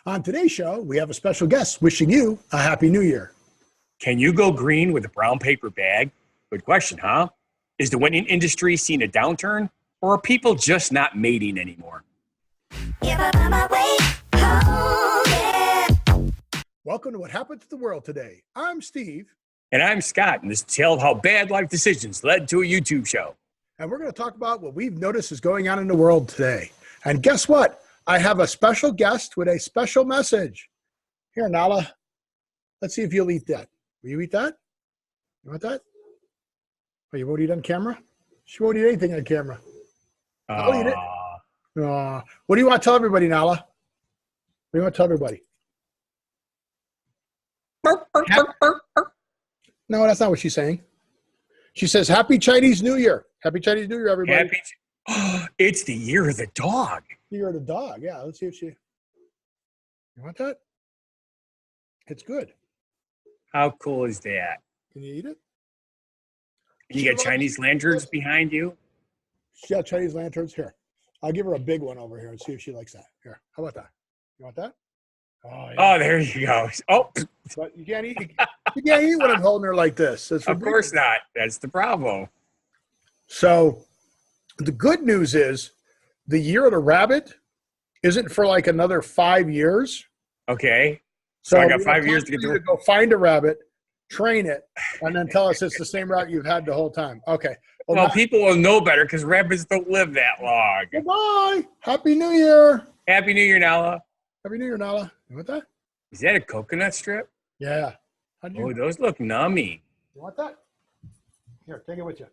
On today's show, we have a special guest wishing you a Happy New Year. Can you go green with a brown paper bag? Good question, huh? Is the winning industry seeing a downturn, or are people just not mating anymore? Welcome to What Happened to the World Today. I'm Steve. And I'm Scott, and this is a tale of how bad life decisions led to a YouTube show. And we're going to talk about what we've noticed is going on in the world today. And guess what? I have a special guest with a special message. Here, Nala, let's see if you'll eat that. Will you eat that? You want that? Oh, you won't eat on camera? She won't eat anything on camera. I'll eat it. What do you want to tell everybody, Nala? What do you want to tell everybody? No, that's not what she's saying. She says, Happy Chinese New Year. Happy Chinese New Year, everybody. It's the year of the dog. Year of the dog. Yeah, let's see if she... You want that? It's good. How cool is that? Can you eat it? You got Chinese lanterns behind you? She got Chinese lanterns. Here. I'll give her a big one over here and see if she likes that. Here. How about that? You want that? Oh, yeah. Oh, there you go. Oh, but you can't eat. You can't eat when I'm holding her like this. Of course not. That's the problem. So the good news is the year of the rabbit isn't for like another 5 years. Okay. So I got 5 years to get to go find a rabbit, train it, and then tell us it's the same route you've had the whole time. Okay. Well, people will know better because rabbits don't live that long. Goodbye. Happy New Year. Happy New Year, Nala. Happy New Year, Nala. You want that? Is that a coconut strip? Yeah. Those look nummy. You want that? Here, take it with you.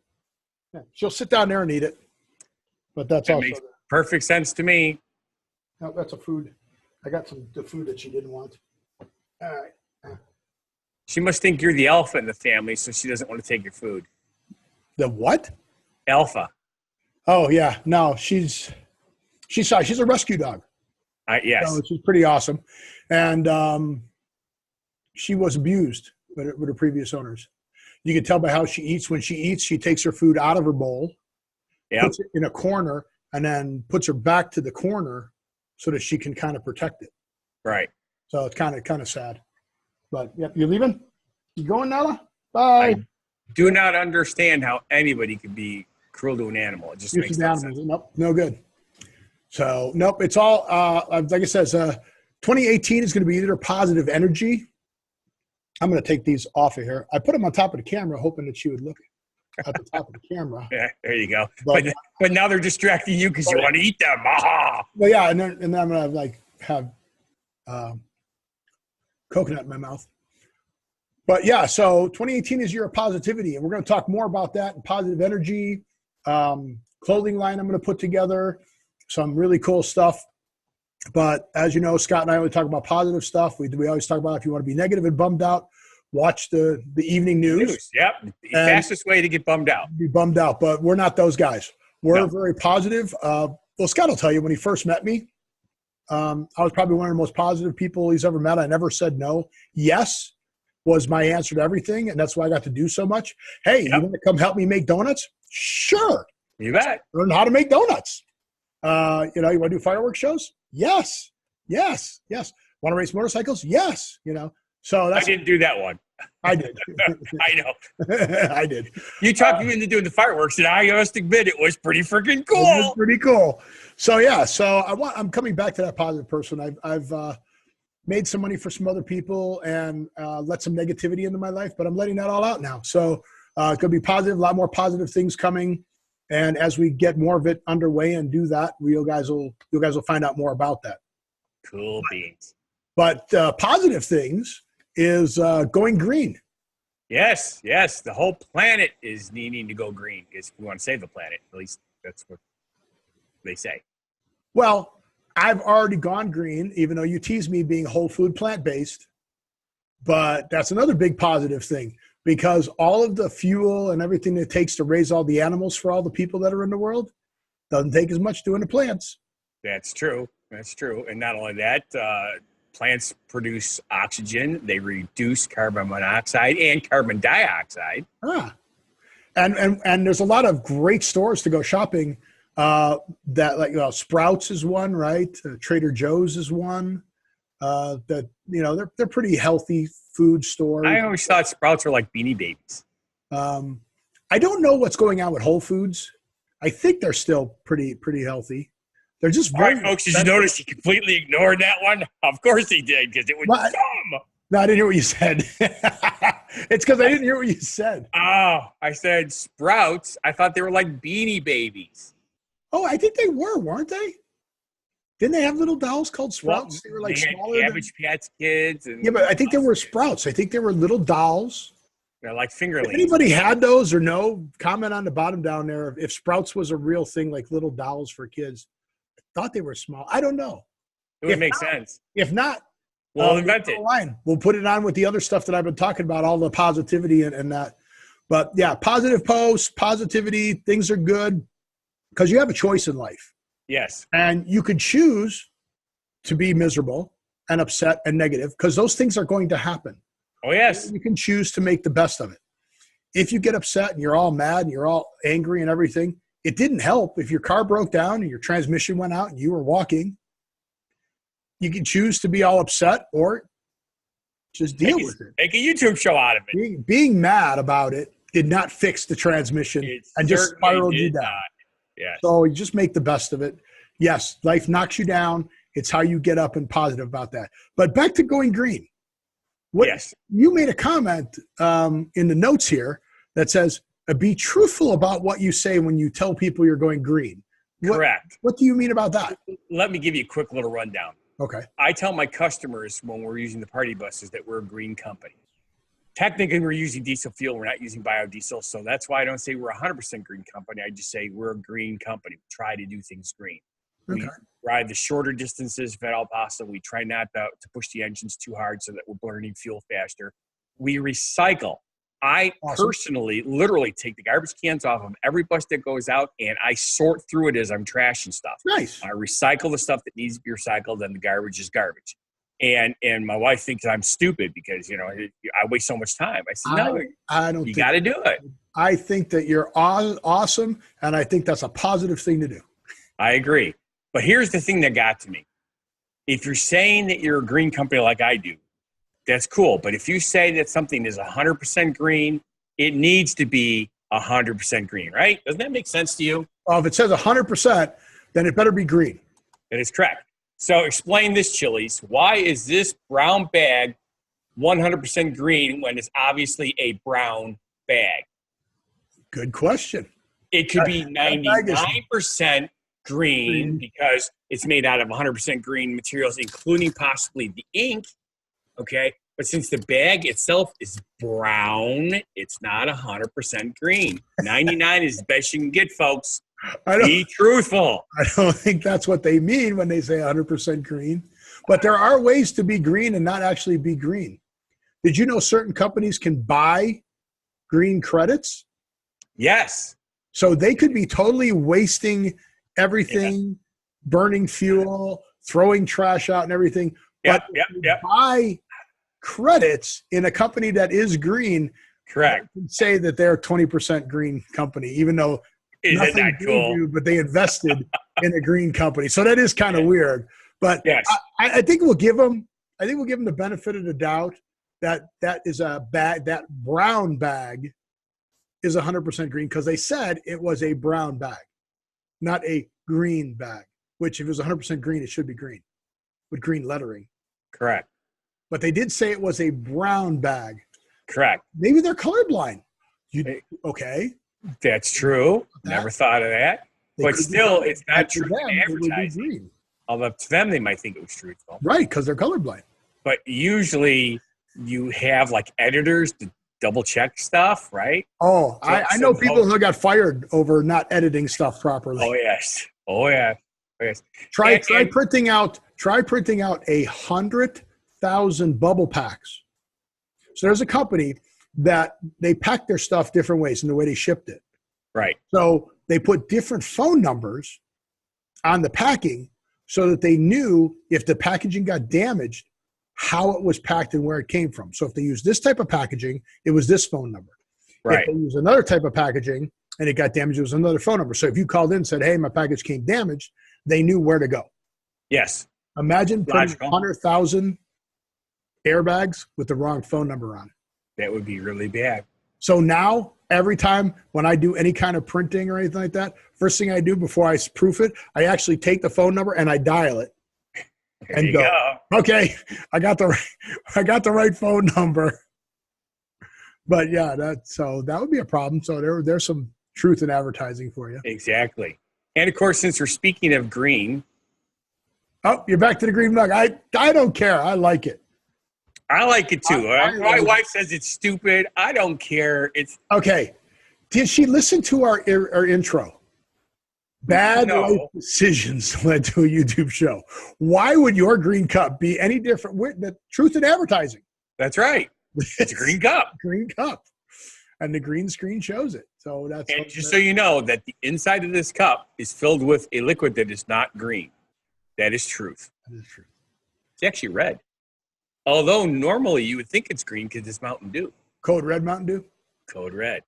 Yeah. She'll sit down there and eat it. But that also makes perfect sense to me. No, that's a food. I got the food that she didn't want. All right. She must think you're the alpha in the family, so she doesn't want to take your food. The what? Alpha. Oh yeah. No, she's shy. She's a rescue dog. Yes. So she's pretty awesome. And she was abused with her previous owners. You can tell by how she eats. When she eats, she takes her food out of her bowl, puts it in a corner, and then puts her back to the corner so that she can kind of protect it. Right. So it's kind of sad. But yep, you leaving? You going, Nala? Bye. I do not understand how anybody could be cruel to an animal. It just makes no sense. Nope, no good. So, nope, it's all, like I said, 2018 is going to be either positive energy. I'm going to take these off of here. I put them on top of the camera, hoping that she would look at the top of the camera. Yeah, there you go. But now they're distracting you because you want to eat them. Well, yeah, and then I'm going to have coconut in my mouth. But yeah, so 2018 is year of positivity, and we're going to talk more about that and positive energy. Clothing line I'm going to put together. Some really cool stuff. But as you know, Scott and I only talk about positive stuff. We always talk about if you want to be negative and bummed out, watch the evening news. Yep. The fastest way to get bummed out. Be bummed out. But we're not those guys. We're very positive. Well, Scott will tell you when he first met me, I was probably one of the most positive people he's ever met. I never said no. Yes was my answer to everything. And that's why I got to do so much. Hey, you want to come help me make donuts? Sure. You bet. Learn how to make donuts. You want to do fireworks shows? Yes. Want to race motorcycles? Yes. So that's. I didn't do that one. I did. I know. I did. You talked me into doing the fireworks, and I must admit it was pretty freaking cool. It was pretty cool. So yeah. So I'm coming back to that positive person. I've made some money for some other people and let some negativity into my life, but I'm letting that all out now. So it's going to be positive. A lot more positive things coming. And as we get more of it underway and do that, you guys will find out more about that. Cool beans. But positive things is going green. Yes. The whole planet is needing to go green. If we want to save the planet, at least that's what they say. Well, I've already gone green, even though you tease me being whole food plant-based. But that's another big positive thing. Because all of the fuel and everything it takes to raise all the animals for all the people that are in the world doesn't take as much doing the plants. That's true. And not only that, plants produce oxygen. They reduce carbon monoxide and carbon dioxide. And there's a lot of great stores to go shopping. Sprouts is one, right? Trader Joe's is one. That they're pretty healthy food stores. I always thought Sprouts were like Beanie Babies. I don't know what's going on with Whole Foods. I think they're still pretty healthy. They're just very. All right, folks, did you notice he completely ignored that one? Of course he did, because it was dumb. No, I didn't hear what you said. It's because I didn't hear what you said. Oh, I said Sprouts. I thought they were like Beanie Babies. Oh, I think they weren't they? Didn't they have little dolls called Sprouts? They were like smaller. Cabbage Patch Kids. Yeah, but I think they were Sprouts. I think they were little dolls. They're like fingerlings. If anybody had those or no, comment on the bottom down there. If Sprouts was a real thing, like little dolls for kids, I thought they were small. I don't know. It would make sense. If not, we'll invent it. We'll put it on with the other stuff that I've been talking about, all the positivity and that. But yeah, positive posts, positivity, things are good because you have a choice in life. Yes. And you could choose to be miserable and upset and negative because those things are going to happen. Oh, yes. You can choose to make the best of it. If you get upset and you're all mad and you're all angry and everything, it didn't help. If your car broke down and your transmission went out and you were walking, you can choose to be all upset or just deal with it. Make a YouTube show out of it. Being mad about it did not fix the transmission and just spiraled you down. Yes. So you just make the best of it. Yes, life knocks you down. It's how you get up and positive about that. But back to going green. Yes. You made a comment in the notes here that says, be truthful about what you say when you tell people you're going green. Correct. What do you mean about that? Let me give you a quick little rundown. Okay. I tell my customers when we're using the party buses that we're a green company. Technically, we're using diesel fuel. We're not using biodiesel. So that's why I don't say we're a 100% green company. I just say we're a green company. We try to do things green. Okay. We ride the shorter distances if at all possible. We try not to push the engines too hard so that we're burning fuel faster. We recycle. I personally literally take the garbage cans off of every bus that goes out, and I sort through it as I'm trashing stuff. Nice. I recycle the stuff that needs to be recycled, and the garbage is garbage. And my wife thinks I'm stupid because, I waste so much time. I said, no, I don't. You got to do it. I think that you're awesome, and I think that's a positive thing to do. I agree. But here's the thing that got to me. If you're saying that you're a green company like I do, that's cool. But if you say that something is 100% green, it needs to be 100% green, right? Doesn't that make sense to you? Well, if it says 100%, then it better be green. That is correct. So explain this, Chili's. Why is this brown bag 100% green when it's obviously a brown bag? Good question. It could be 99% green because it's made out of 100% green materials, including possibly the ink. Okay. But since the bag itself is brown, it's not 100% green. 99 is the best you can get, folks. Be truthful. I don't think that's what they mean when they say 100% green. But there are ways to be green and not actually be green. Did you know certain companies can buy green credits? Yes. So they could be totally wasting everything, burning fuel, throwing trash out and everything. But buy credits in a company that is green. Correct. Say that they're a 20% green company, even though isn't that cool? But they invested in a green company. So that is kind of weird. But I think we'll give them the benefit of the doubt that is a bag, that brown bag is 100% green because they said it was a brown bag, not a green bag, which if it was 100% green, it should be green with green lettering. Correct. But they did say it was a brown bag. Correct. Maybe they're colorblind. Okay. That's true. Never thought of that. But still, it's not true in advertising. Although to them, they might think it was truthful. Right, because they're colorblind. But usually you have like editors to double check stuff, right? Oh, I know people who got fired over not editing stuff properly. Oh, yes. Oh, yeah. Oh, yes. Try printing out 100,000 bubble packs. So there's a company that they pack their stuff different ways in the way they shipped it. Right. So they put different phone numbers on the packing so that they knew if the packaging got damaged, how it was packed and where it came from. So if they used this type of packaging, it was this phone number. Right. If they used another type of packaging and it got damaged, it was another phone number. So if you called in and said, hey, my package came damaged, they knew where to go. Yes. Imagine putting Logical. 100,000 airbags with the wrong phone number on it. That would be really bad. So now, every time when I do any kind of printing or anything like that, first thing I do before I proof it, I actually take the phone number and I dial it There you go. okay, I got the right phone number. But yeah, that would be a problem. So there's some truth in advertising for you. Exactly. And of course, since we're speaking of green, Oh, you're back to the green mug. I don't care. I like it. I like it too. I My like wife says it's stupid. I don't care. It's okay. Did she listen to our intro? Bad No. life decisions led to a YouTube show. Why would your green cup be any different? The truth in advertising. That's right. It's a green cup. Green cup. And the green screen shows it. So that's And just so you know that the inside of this cup is filled with a liquid that is not green. That is truth. that is true. It's actually red. Although normally you would think it's green because it's Mountain Dew. Code Red Mountain Dew? Code red.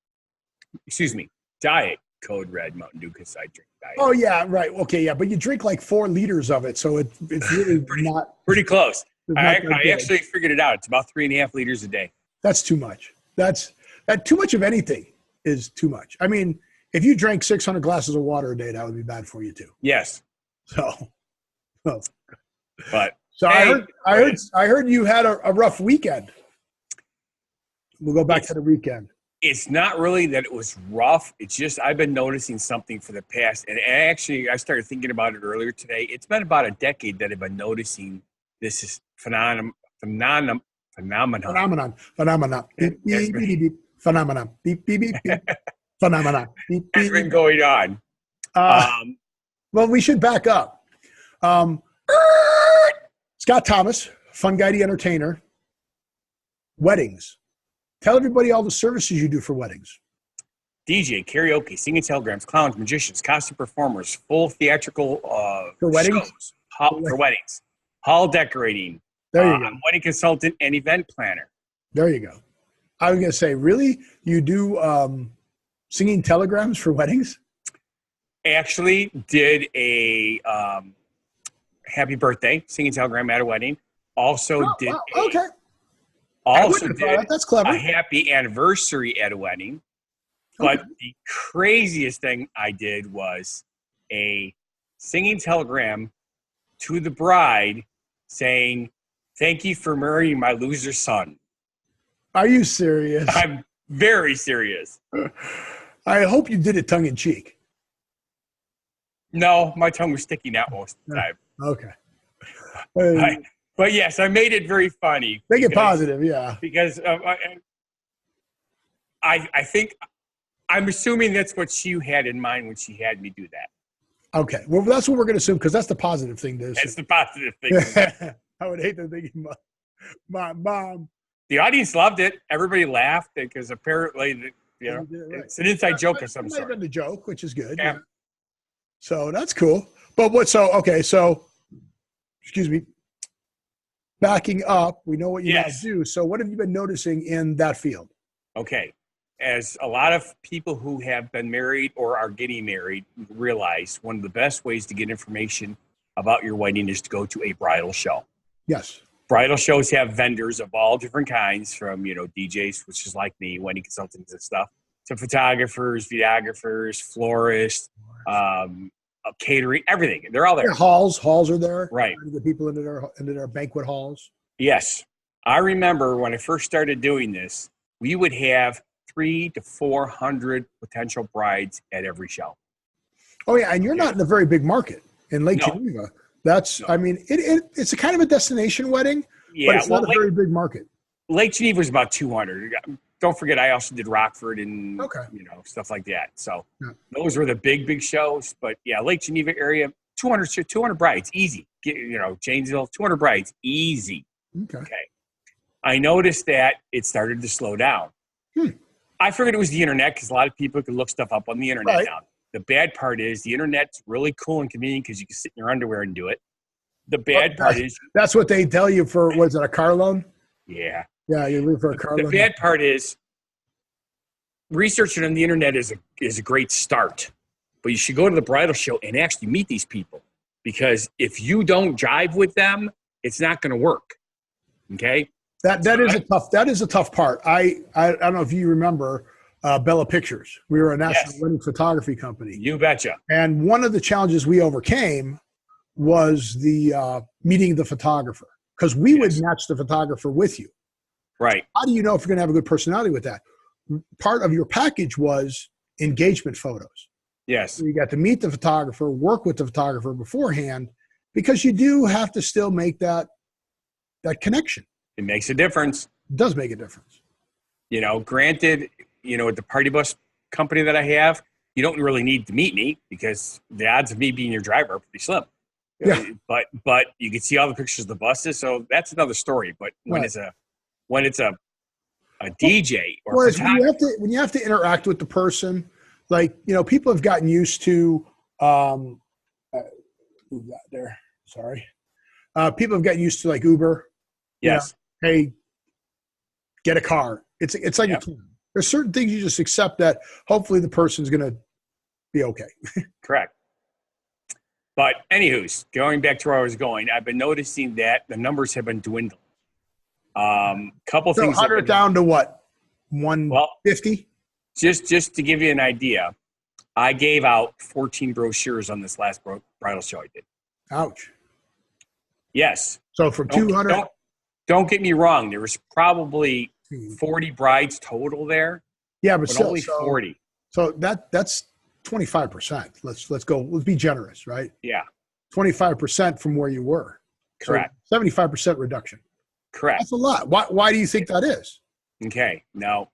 Excuse me. Diet Code Red Mountain Dew because I drink diet. Oh, yeah, right. Okay, yeah. But you drink like 4 liters of it. So it's really not. Pretty close. It's I not that good. actually figured it out. It's about 3.5 liters a day. That's too much. That too much of anything is too much. I mean, if you drank 600 glasses of water a day, that would be bad for you too. Yes. So But hey, I heard you had a rough weekend. We'll go back to the weekend. it's not really that it was rough. It's just I've been noticing something for the past, and actually I started thinking about it earlier today. It's been about a decade that I've been noticing this is phenomenon. Phenomenon. Beep, Yes, beep, beep, beep. Phenomenon. Beep, beep, beep, beep. Phenomenon. Beep, Has beep, been beep. going on. Well, we should back up. Scott Thomas, fun guy, the entertainer. Weddings. Tell everybody all the services you do for weddings. DJ, karaoke, singing telegrams, clowns, magicians, costume performers, full theatrical For weddings? shows, for weddings, hall decorating. There you go. I'm a wedding consultant and event planner. There you go. I was going to say, really? You do singing telegrams for weddings? Actually did a happy birthday singing telegram at a wedding. Also Oh, did wow, a- okay. I also wouldn't have thought did that. That's clever. a happy anniversary at a wedding. But Okay. the craziest thing I did was a singing telegram to the bride saying, "Thank you for marrying my loser son." Are you serious? I'm very serious. I hope you did it tongue in cheek. No, my tongue was sticking out most of the time. Okay. But yes, I made it very funny. Make it because- positive, yeah. Because I think, I'm assuming that's what she had in mind when she had me do that. Okay. Well, that's what we're going to assume because that's the positive thing to That's assume. the positive thing. I would hate to think my mom. The audience loved it. Everybody laughed because apparently, Right. it's an inside joke of some It might have sort. been the joke, which is good. Yeah. So that's cool. But excuse me. Backing up, we know what you Yes. guys do. So what have you been noticing in that field? Okay. As a lot of people who have been married or are getting married realize, one of the best ways to get information about your wedding is to go to a bridal show. Yes. Bridal shows have vendors of all different kinds, from DJs, which is like me, wedding consultants and stuff, to photographers, videographers, florists, catering, everything. They're all there. Yeah, halls are there. Right. The people into their banquet halls. Yes. I remember when I first started doing this, we would have 300 to 400 potential brides at every show. Oh yeah, and you're not in a very big market in Lake No. Geneva. That's No. I mean, it's a kind of a destination wedding, but Yeah, it's not a very big market. Lake Geneva was about 200. Don't forget, I also did Rockford and Okay. stuff like that. So Yeah. those were the big shows. But yeah, Lake Geneva area, 200 brides, easy. Janesville, 200 brides, easy. Okay. I noticed that it started to slow down. Hmm. I figured it was the internet because a lot of people can look stuff up on the internet Right. now. The bad part is the internet's really cool and convenient because you can sit in your underwear and do it. The bad part is, That's what they tell you for was it a car loan? yeah. Yeah, you live for a car The loan. bad part is researching on the internet is a great start, but you should go to the bridal show and actually meet these people. because if you don't drive with them, it's not going to work. Okay. That is a tough part. I don't know if you remember Bella Pictures. We were a national wedding photography company. You betcha. And one of the challenges we overcame was the meeting the photographer, because we would match the photographer with you. Right. How do you know if you're going to have a good personality with that? Part of your package was engagement photos. Yes. So you got to meet the photographer, work with the photographer beforehand, because you do have to still make that connection. It makes a difference. It does make a difference. Granted, with the party bus company that I have, you don't really need to meet me because the odds of me being your driver are pretty slim. Yeah. But you can see all the pictures of the buses, so that's another story. But when it's a DJ or whereas when you have to interact with the person, like people have gotten used to who got there? Sorry. People have gotten used to like Uber. Yes. Hey, get a car. It's like a kid. There's certain things you just accept that hopefully the person's going to be okay. Correct. But anywho's, going back to where I was going, I've been noticing that the numbers have been dwindling. Couple things. 100 down to what? 150? Just to give you an idea, I gave out 14 brochures on this last bridal show I did. Ouch. Yes. So from 200. Don't get me wrong. There was probably 40 brides total there. Yeah, but still, only 40. So that's 25%. Let's be generous, right? Yeah. 25% from where you were. Correct. So 75% reduction. Correct. That's a lot. Why do you think that is? Okay. Now,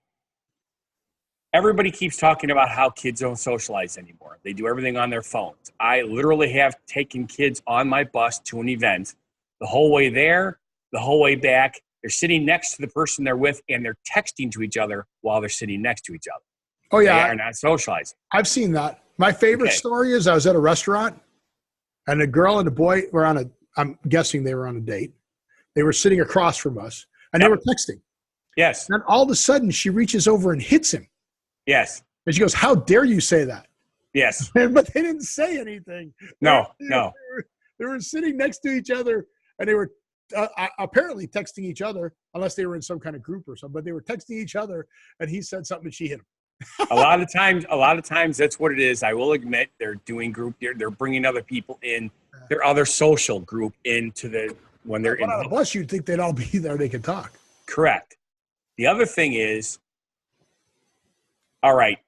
everybody keeps talking about how kids don't socialize anymore. They do everything on their phones. I literally have taken kids on my bus to an event the whole way there, the whole way back. They're sitting next to the person they're with, and they're texting to each other while they're sitting next to each other. Oh, yeah. They are not socializing. I've seen that. My favorite story is I was at a restaurant, and a girl and a boy were I'm guessing they were on a date. They were sitting across from us, and they were texting. Yes. And all of a sudden, she reaches over and hits him. Yes. And she goes, "How dare you say that?" Yes. But they didn't say anything. No. They were sitting next to each other, and they were apparently texting each other, unless they were in some kind of group or something. But they were texting each other, and he said something, and she hit him. a lot of times that's what it is. I will admit they're doing group. They're bringing other people in, their other social group into when they're in. On a bus, you'd think they'd all be there. They could talk. Correct. The other thing is, all right,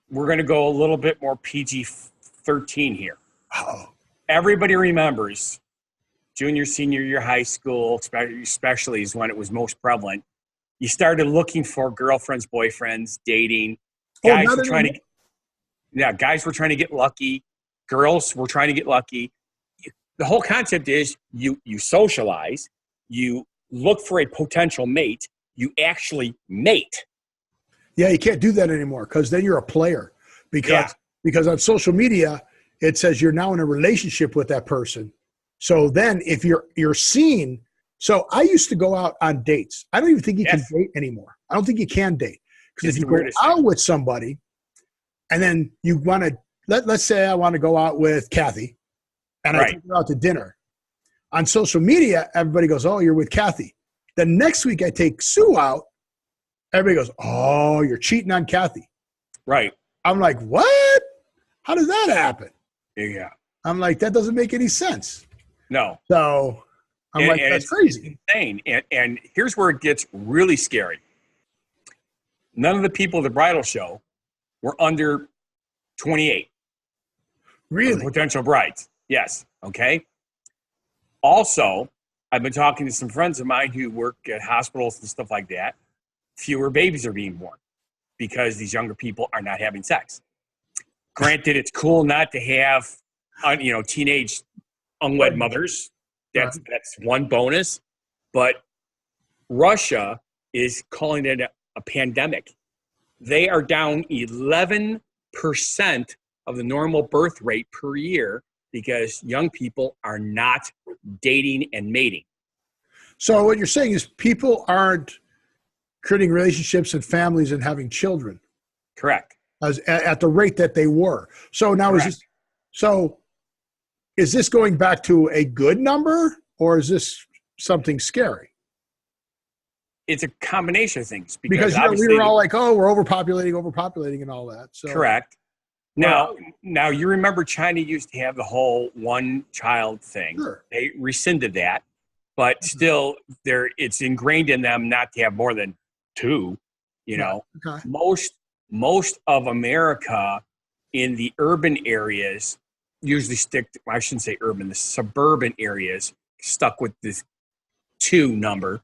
we're going to go a little bit more PG-13 here. Oh. Everybody remembers junior, senior year, high school, especially is when it was most prevalent. You started looking for girlfriends, boyfriends, dating. Guys were trying to get lucky. Girls were trying to get lucky. The whole concept is you socialize, you look for a potential mate, you actually mate. Yeah, you can't do that anymore because then you're a player. Because on social media, it says you're now in a relationship with that person. So then if you're seen, so I used to go out on dates. I don't even think you can date anymore. I don't think you can date. Because if you go out with somebody and then you want to, let's say I want to go out with Kathy and I take her out to dinner. On social media, everybody goes, "Oh, you're with Kathy." The next week I take Sue out. Everybody goes, "Oh, you're cheating on Kathy." Right. I'm like, what? How does that happen? Yeah. I'm like, that doesn't make any sense. No. So I'm like, that's crazy. Insane. And here's where it gets really scary. None of the people at the bridal show were under 28. Really? Potential brides. Yes. Okay. Also, I've been talking to some friends of mine who work at hospitals and stuff like that. Fewer babies are being born because these younger people are not having sex. Granted, it's cool not to have, teenage unwed mothers. That's one bonus. But Russia is calling it a pandemic. They are down 11% of the normal birth rate per year because young people are not dating and mating. So what you're saying is people aren't creating relationships and families and having children. Correct. At the rate that they were. So now is this going back to a good number, or is this something scary? It's a combination of things. Because we were all like, oh, we're overpopulating and all that. So correct. Now you remember China used to have the whole one-child thing. Sure. They rescinded that, but still, it's ingrained in them not to have more than two. You know, okay. Most of America in the urban areas usually I shouldn't say urban, the suburban areas stuck with this 2 number.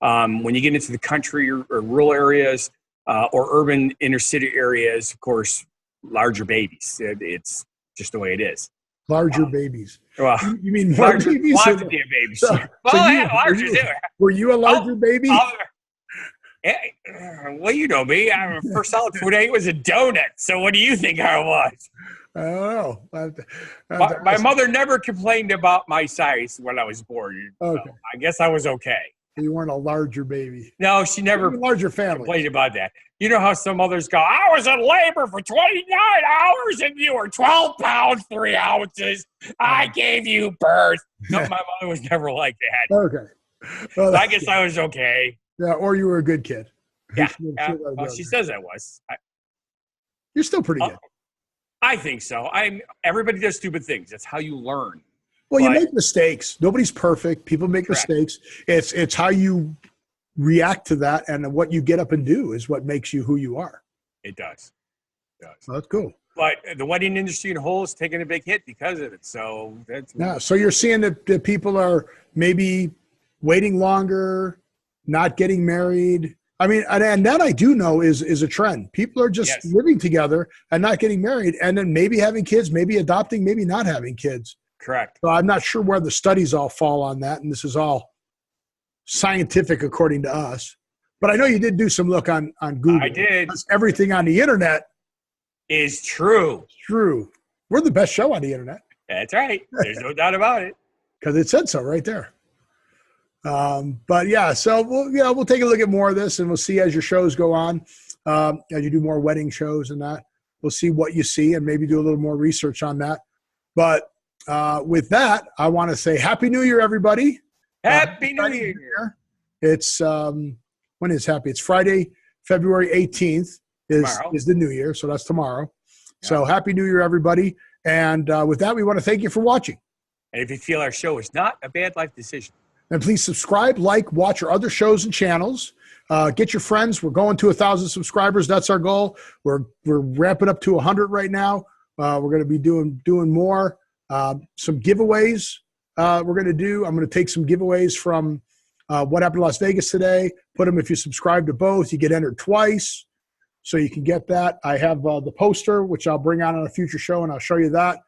When you get into the country or rural areas or urban inner city areas, of course, larger babies. It's just the way it is. Larger babies. Well, you mean more larger babies? quantity of babies. Larger too. Were you a larger baby? Well, you know me. First solid food I ate was a donut. So what do you think I was? I don't know. My mother never complained about my size when I was born. Okay. So I guess I was okay. You weren't a larger baby. No, she never larger family complained about that. You know how some mothers go, I was in labor for 29 hours and you were 12 pounds, 3 ounces. I gave you birth. No, my mother was never like that. Okay. Well, so I guess I was okay. Yeah, or you were a good kid. Yeah. Well, she says I was. You're still pretty good. I think so. Everybody does stupid things. That's how you learn. Well, you make mistakes. Nobody's perfect. People make mistakes. It's how you react to that, and what you get up and do is what makes you who you are. It does. Well, that's cool. But the wedding industry in whole is taking a big hit because of it. So So you're seeing that people are maybe waiting longer, not getting married. I mean, and that I do know is a trend. People are just living together and not getting married, and then maybe having kids, maybe adopting, maybe not having kids. Correct. So I'm not sure where the studies all fall on that, and this is all scientific according to us. But I know you did do some look on Google. I did. Because everything on the internet is true. True. We're the best show on the internet. That's right. There's no doubt about it. Because it said so right there. But yeah, so we'll take a look at more of this, and we'll see as your shows go on, as you do more wedding shows and that. We'll see what you see and maybe do a little more research on that. But with that, I want to say Happy New Year, everybody. Happy New Year. It's when is happy? It's Friday, February 18th is the New Year, so that's tomorrow. Yeah. So Happy New Year, everybody. And with that, we want to thank you for watching. And if you feel our show is not a bad life decision, then please subscribe, watch our other shows and channels. Get your friends. We're going to 1,000 subscribers. That's our goal. We're ramping up to 100 right now. We're going to be doing more. Some giveaways we're going to do. I'm going to take some giveaways from What Happened in Las Vegas today. Put them if you subscribe to both. You get entered twice, so you can get that. I have the poster, which I'll bring on a future show, and I'll show you that.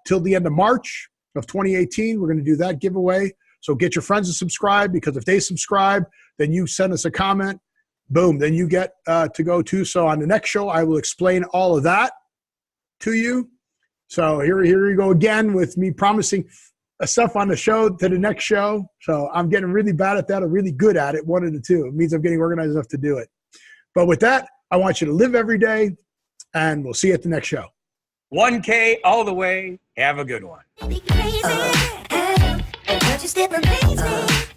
Till the end of March of 2018, we're going to do that giveaway. So get your friends to subscribe, because if they subscribe, then you send us a comment. Boom, then you get to go too. So on the next show, I will explain all of that to you. So here you go again with me promising stuff on the show to the next show. So I'm getting really bad at that or really good at it, one of the two. It means I'm getting organized enough to do it. But with that, I want you to live every day, and we'll see you at the next show. 1K all the way. Have a good one. Be crazy, but you still amaze me.